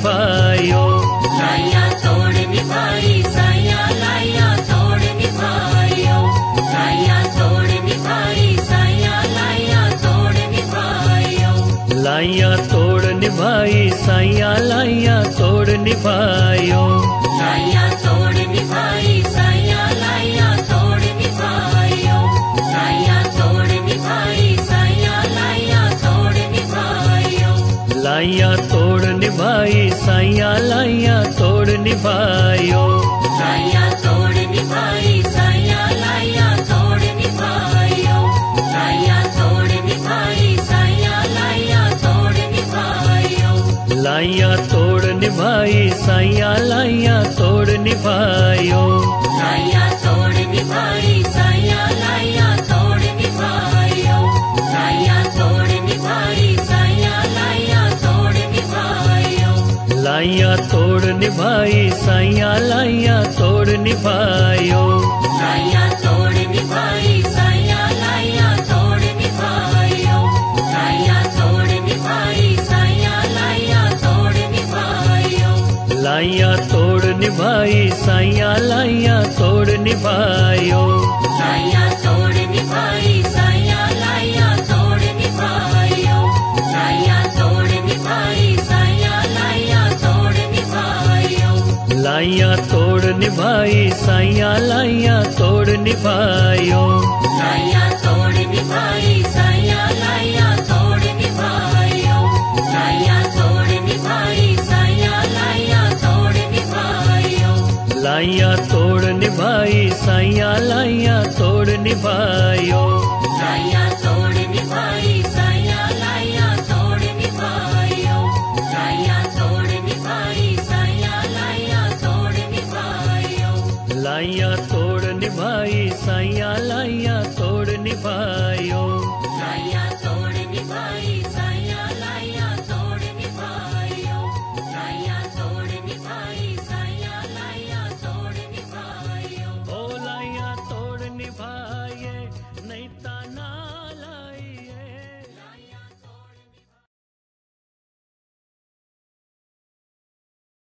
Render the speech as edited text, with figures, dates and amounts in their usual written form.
निभायो। लाइया तोड़ निभाई साया लाइया तोड़ निभायो। लाइया तोड़ निभाई साया लाइया तोड़ निभायो। लाइया तोड़ निभाई साया लाइया तोड़ निभायो। लाइया तोड़ निभाई साया लाइया तोड़ निभायो। लाइया तोड़ निभाई साया लाइया तोड़ निभायो। लाइया तोड़ निभाई साया लाइया तोड़ निभायो। लाइया तोड़ निभाई साया लाइया तोड़ निभायो। लाइया तोड़ निभाई साया लाइया तोड़ निभायो। लाइया तोड़ निभाई साया लाइया तोड़ निभायो। लाइया तोड़ निभाई साया लाइया तोड़ निभायो। लाइया तोड़ निभाई साया लाइया तोड़ निभायो। लाइया तोड़ निभाई साया लाइया तोड़ निभायो। लाइया तोड़ निभाई साया लाइया तोड़ निभायो। लाइया तोड़ निभाई साया लाइया तोड़ निभायो। लाइया तोड़ निभाई साया लाइया तोड़ निभायो। लाइया तोड़ निभाई साया लाइया तोड़ निभायो। लाइया तोड़ निभाई साया लाइया तोड़ निभायो। लाइया तोड़ निभाई साया लाइया तोड़ निभायो। लाइया तोड़ निभाई साया लाइया तोड़ निभायो। लाइया तोड़ निभाई साया लाइया तोड़ निभायो। लाइया तोड़ निभाई साया लाइया तोड़ निभायो। लाइया तोड़ निभाई साया लाइया तोड़ निभायो। लाइया तोड़ निभाई साया लाइया तोड़ निभायो। लाइया तोड़ निभाई साया लाइया तोड़ निभायो।